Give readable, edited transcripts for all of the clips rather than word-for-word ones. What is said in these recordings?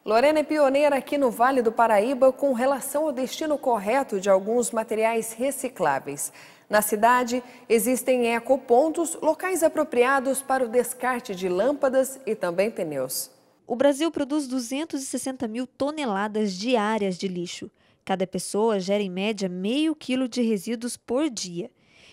Lorena é pioneira aqui no Vale do Paraíba com relação ao destino correto de alguns materiais recicláveis. Na cidade, existem ecopontos, locais apropriados para o descarte de lâmpadas e também pneus. O Brasil produz 260 mil toneladas diárias de lixo. Cada pessoa gera em média meio quilo de resíduos por dia.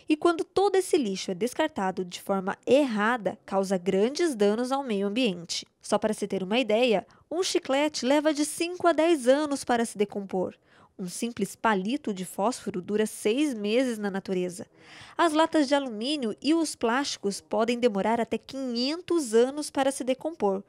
E quando todo esse lixo é descartado de forma errada, causa grandes danos ao meio ambiente. Só para se ter uma ideia, um chiclete leva de 5 a 10 anos para se decompor. Um simples palito de fósforo dura 6 meses na natureza. As latas de alumínio e os plásticos podem demorar até 500 anos para se decompor.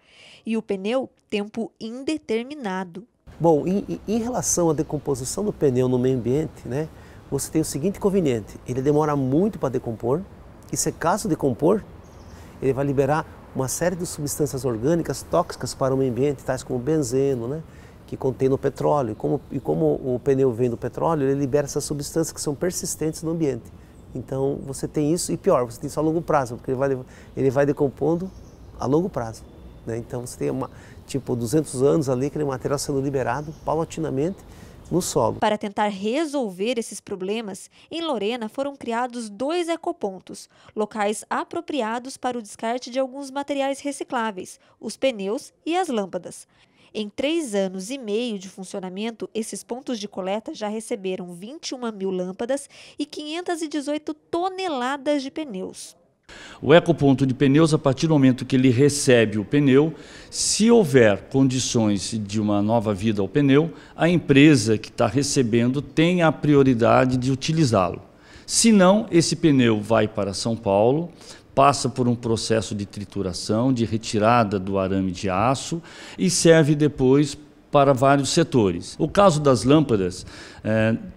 E o pneu, tempo indeterminado. Bom, em relação à decomposição do pneu no meio ambiente, né, você tem o seguinte inconveniente: ele demora muito para decompor, e se caso decompor, ele vai liberar uma série de substâncias orgânicas tóxicas para o meio ambiente, tais como benzeno, né, que contém no petróleo. E como o pneu vem do petróleo, ele libera essas substâncias que são persistentes no ambiente. Então você tem isso, e pior, você tem isso a longo prazo, porque ele vai decompondo a longo prazo, né? Então você tem tipo 200 anos ali, aquele material sendo liberado paulatinamente no solo. Para tentar resolver esses problemas, em Lorena foram criados 2 ecopontos, locais apropriados para o descarte de alguns materiais recicláveis, os pneus e as lâmpadas. Em 3 anos e meio de funcionamento, esses pontos de coleta já receberam 21 mil lâmpadas e 518 toneladas de pneus. O ecoponto de pneus, a partir do momento que ele recebe o pneu, se houver condições de uma nova vida ao pneu, a empresa que está recebendo tem a prioridade de utilizá-lo. Se não, esse pneu vai para São Paulo, passa por um processo de trituração, de retirada do arame de aço e serve depois para vários setores. O caso das lâmpadas,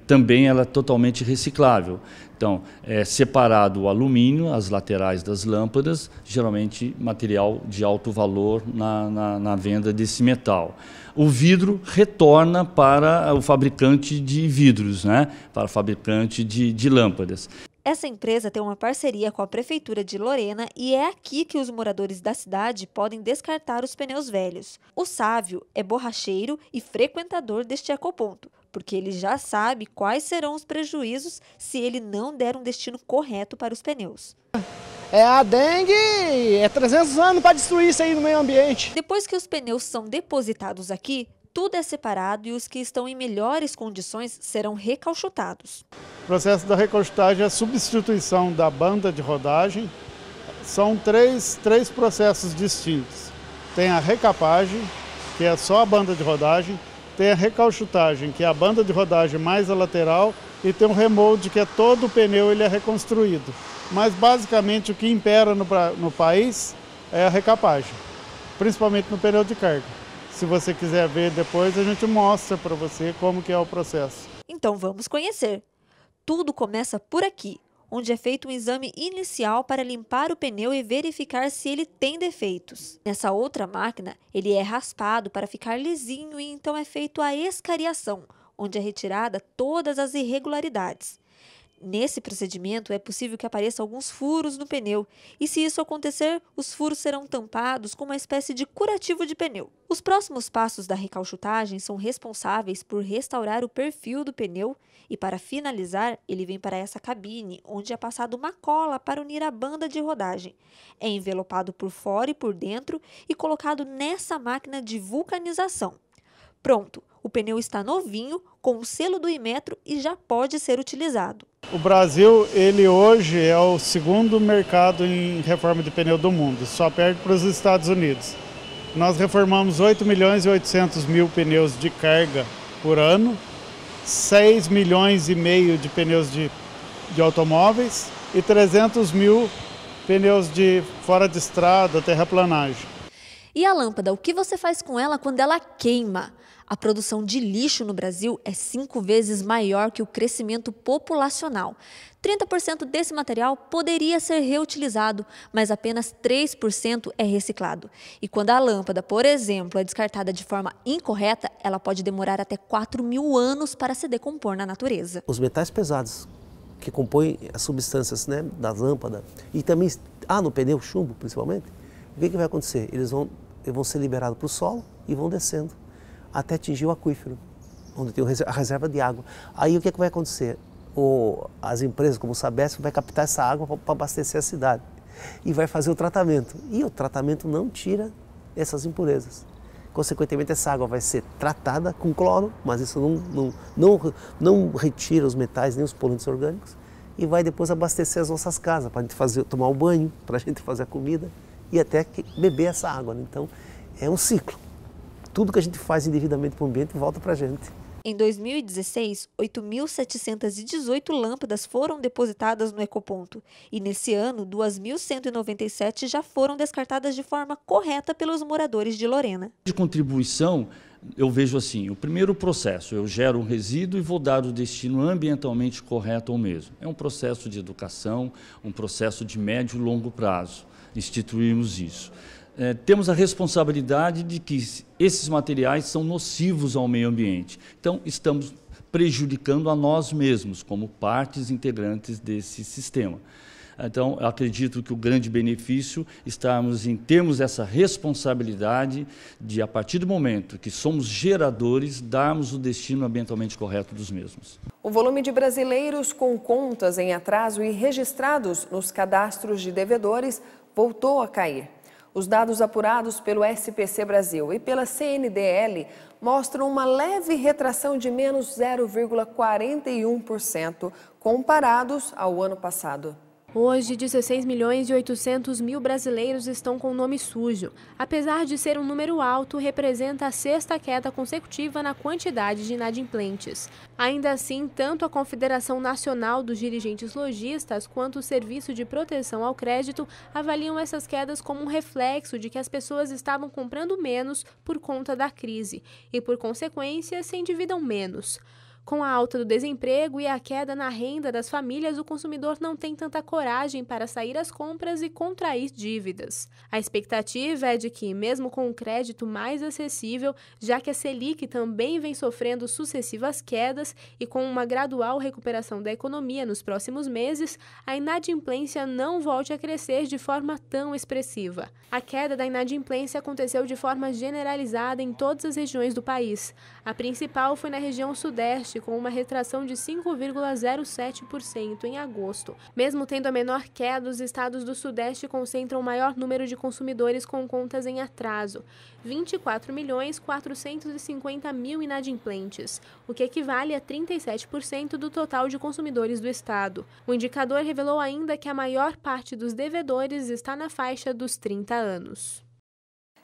também ela é totalmente reciclável. Então, é separado o alumínio, as laterais das lâmpadas, geralmente material de alto valor na venda desse metal. O vidro retorna para o fabricante de vidros, né? Para o fabricante de lâmpadas. Essa empresa tem uma parceria com a Prefeitura de Lorena e é aqui que os moradores da cidade podem descartar os pneus velhos. O Sávio é borracheiro e frequentador deste ecoponto, porque ele já sabe quais serão os prejuízos se ele não der um destino correto para os pneus. A dengue é 300 anos para destruir isso aí no meio ambiente. Depois que os pneus são depositados aqui, tudo é separado e os que estão em melhores condições serão recauchutados. O processo da recauchutagem é a substituição da banda de rodagem. São três processos distintos. Tem a recapagem, que é só a banda de rodagem. Tem a recauchutagem, que é a banda de rodagem mais a lateral. E tem o remold, que é todo o pneu ele é reconstruído. Mas basicamente o que impera no país é a recapagem, principalmente no pneu de carga. Se você quiser ver depois, a gente mostra para você como que é o processo. Então vamos conhecer. Tudo começa por aqui, onde é feito um exame inicial para limpar o pneu e verificar se ele tem defeitos. Nessa outra máquina, ele é raspado para ficar lisinho e então é feito a escariação, onde é retirada todas as irregularidades. Nesse procedimento, é possível que apareçam alguns furos no pneu, e se isso acontecer, os furos serão tampados com uma espécie de curativo de pneu. Os próximos passos da recauchutagem são responsáveis por restaurar o perfil do pneu e, para finalizar, ele vem para essa cabine, onde é passado uma cola para unir a banda de rodagem. É envelopado por fora e por dentro e colocado nessa máquina de vulcanização. Pronto, o pneu está novinho, com o selo do Inmetro e já pode ser utilizado. O Brasil, ele hoje é o segundo mercado em reforma de pneu do mundo, só perde para os Estados Unidos. Nós reformamos 8 milhões e 800 mil pneus de carga por ano, 6 milhões e meio de pneus de automóveis e 300 mil pneus de fora de estrada, terraplanagem. E a lâmpada, o que você faz com ela quando ela queima? A produção de lixo no Brasil é 5 vezes maior que o crescimento populacional. 30% desse material poderia ser reutilizado, mas apenas 3% é reciclado. E quando a lâmpada, por exemplo, é descartada de forma incorreta, ela pode demorar até 4.000 anos para se decompor na natureza. Os metais pesados que compõem as substâncias, né, da lâmpada e também no pneu, chumbo principalmente, o que vai acontecer? Eles vão ser liberados para o solo e vão descendo. até atingir o aquífero, onde tem a reserva de água. Aí o que vai acontecer? As empresas como o Sabesp vai captar essa água para abastecer a cidade e vai fazer o tratamento. E o tratamento não tira essas impurezas. Consequentemente, essa água vai ser tratada com cloro, mas isso não retira os metais nem os poluentes orgânicos e vai depois abastecer as nossas casas para a gente tomar o banho, para a gente fazer a comida e até beber essa água. Então, é um ciclo. Tudo que a gente faz indevidamente para o ambiente volta para a gente. Em 2016, 8.718 lâmpadas foram depositadas no ecoponto e, nesse ano, 2.197 já foram descartadas de forma correta pelos moradores de Lorena. De contribuição, eu vejo assim, o primeiro processo, eu gero um resíduo e vou dar o destino ambientalmente correto ao mesmo. É um processo de educação, um processo de médio e longo prazo. Instituímos isso. Temos a responsabilidade de que esses materiais são nocivos ao meio ambiente. Então, estamos prejudicando a nós mesmos, como partes integrantes desse sistema. Então, acredito que o grande benefício estamos em termos essa responsabilidade de, a partir do momento que somos geradores, darmos o destino ambientalmente correto dos mesmos. O volume de brasileiros com contas em atraso e registrados nos cadastros de devedores voltou a cair. Os dados apurados pelo SPC Brasil e pela CNDL mostram uma leve retração de menos 0,41% comparados ao ano passado. Hoje, 16.800.000 brasileiros estão com nome sujo. Apesar de ser um número alto, representa a sexta queda consecutiva na quantidade de inadimplentes. Ainda assim, tanto a Confederação Nacional dos Dirigentes Lojistas quanto o Serviço de Proteção ao Crédito avaliam essas quedas como um reflexo de que as pessoas estavam comprando menos por conta da crise e, por consequência, se endividam menos. Com a alta do desemprego e a queda na renda das famílias, o consumidor não tem tanta coragem para sair às compras e contrair dívidas. A expectativa é de que, mesmo com um crédito mais acessível, já que a Selic também vem sofrendo sucessivas quedas e com uma gradual recuperação da economia nos próximos meses, a inadimplência não volte a crescer de forma tão expressiva. A queda da inadimplência aconteceu de forma generalizada em todas as regiões do país. A principal foi na região sudeste, com uma retração de 5,07% em agosto. Mesmo tendo a menor queda, os estados do Sudeste concentram o maior número de consumidores com contas em atraso, 24.450.000 inadimplentes, o que equivale a 37% do total de consumidores do estado. O indicador revelou ainda que a maior parte dos devedores está na faixa dos 30 anos.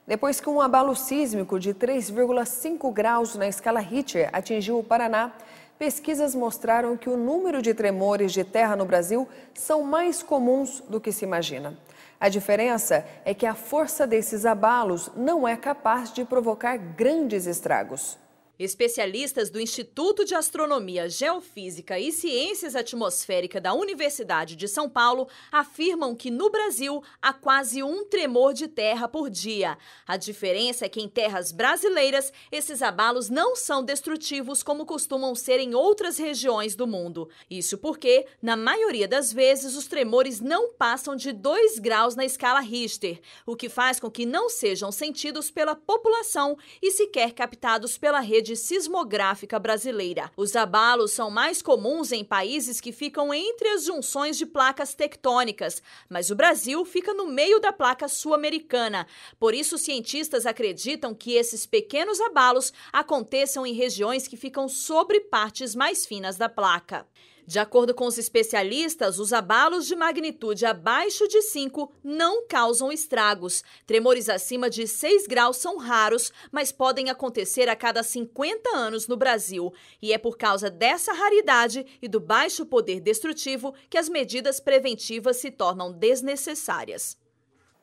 Depois que um abalo sísmico de 3,5 graus na escala Richter atingiu o Paraná, pesquisas mostraram que o número de tremores de terra no Brasil são mais comuns do que se imagina. A diferença é que a força desses abalos não é capaz de provocar grandes estragos. Especialistas do Instituto de Astronomia, Geofísica e Ciências Atmosféricas da Universidade de São Paulo afirmam que no Brasil há quase um tremor de terra por dia. A diferença é que em terras brasileiras esses abalos não são destrutivos como costumam ser em outras regiões do mundo. Isso porque, na maioria das vezes, os tremores não passam de 2 graus na escala Richter, o que faz com que não sejam sentidos pela população e sequer captados pela rede sismográfica brasileira. Os abalos são mais comuns em países que ficam entre as junções de placas tectônicas, mas o Brasil fica no meio da placa sul-americana. Por isso, cientistas acreditam que esses pequenos abalos aconteçam em regiões que ficam sobre partes mais finas da placa. De acordo com os especialistas, os abalos de magnitude abaixo de 5 não causam estragos. Tremores acima de 6 graus são raros, mas podem acontecer a cada 50 anos no Brasil. E é por causa dessa raridade e do baixo poder destrutivo que as medidas preventivas se tornam desnecessárias.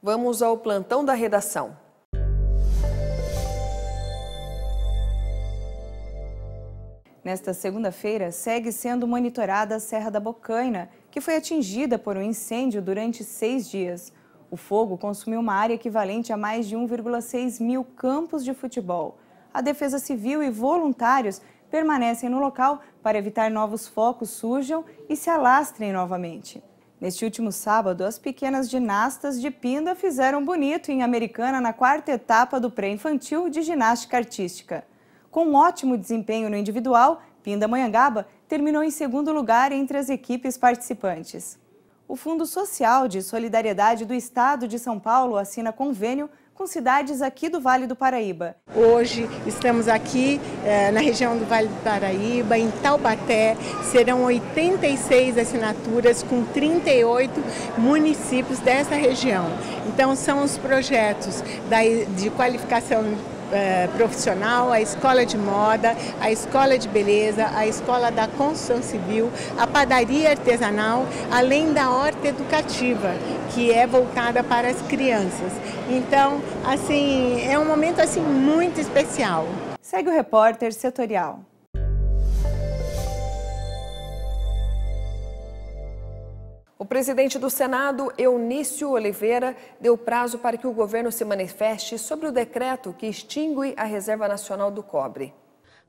Vamos ao plantão da redação. Nesta segunda-feira, segue sendo monitorada a Serra da Bocaina, que foi atingida por um incêndio durante 6 dias. O fogo consumiu uma área equivalente a mais de 1,6 mil campos de futebol. A Defesa Civil e voluntários permanecem no local para evitar novos focos surjam e se alastrem novamente. Neste último sábado, as pequenas ginastas de Pinda fizeram bonito em Americana na 4ª etapa do pré-infantil de ginástica artística. Com um ótimo desempenho no individual, Pindamonhangaba terminou em segundo lugar entre as equipes participantes. O Fundo Social de Solidariedade do Estado de São Paulo assina convênio com cidades aqui do Vale do Paraíba. Hoje estamos aqui na região do Vale do Paraíba, em Taubaté. Serão 86 assinaturas com 38 municípios dessa região. Então são os projetos de qualificação profissional, a escola de moda, a escola de beleza, a escola da construção civil, a padaria artesanal, além da horta educativa, que é voltada para as crianças. Então, assim, é um momento assim muito especial. Segue o repórter setorial. O presidente do Senado, Eunício Oliveira, deu prazo para que o governo se manifeste sobre o decreto que extingue a Reserva Nacional do Cobre.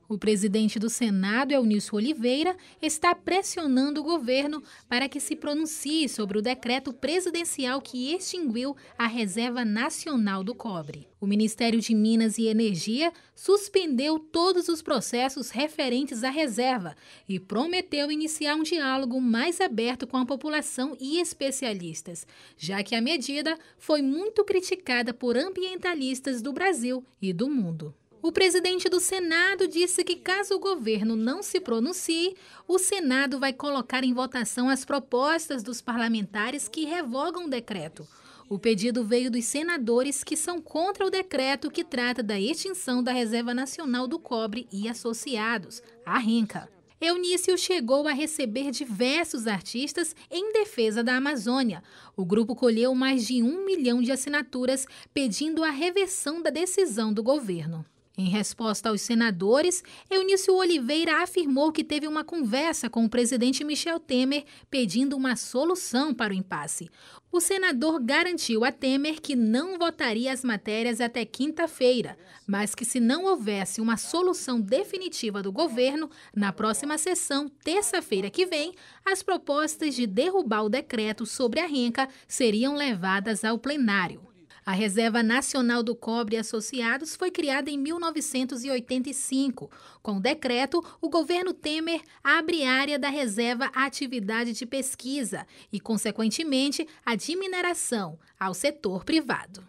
O presidente do Senado, Eunício Oliveira, está pressionando o governo para que se pronuncie sobre o decreto presidencial que extinguiu a Reserva Nacional do Cobre. O Ministério de Minas e Energia suspendeu todos os processos referentes à reserva e prometeu iniciar um diálogo mais aberto com a população e especialistas, já que a medida foi muito criticada por ambientalistas do Brasil e do mundo. O presidente do Senado disse que, caso o governo não se pronuncie, o Senado vai colocar em votação as propostas dos parlamentares que revogam o decreto. O pedido veio dos senadores que são contra o decreto que trata da extinção da Reserva Nacional do Cobre e Associados, a RENCA. Eunício chegou a receber diversos artistas em defesa da Amazônia. O grupo colheu mais de 1 milhão de assinaturas pedindo a reversão da decisão do governo. Em resposta aos senadores, Eunício Oliveira afirmou que teve uma conversa com o presidente Michel Temer pedindo uma solução para o impasse. O senador garantiu a Temer que não votaria as matérias até quinta-feira, mas que se não houvesse uma solução definitiva do governo, na próxima sessão, terça-feira que vem, as propostas de derrubar o decreto sobre a RENCA seriam levadas ao plenário. A Reserva Nacional do Cobre e Associados foi criada em 1985. Com o decreto, o governo Temer abre área da reserva à atividade de pesquisa e, consequentemente, a de mineração ao setor privado.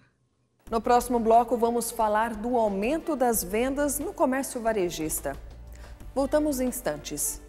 No próximo bloco, vamos falar do aumento das vendas no comércio varejista. Voltamos em instantes.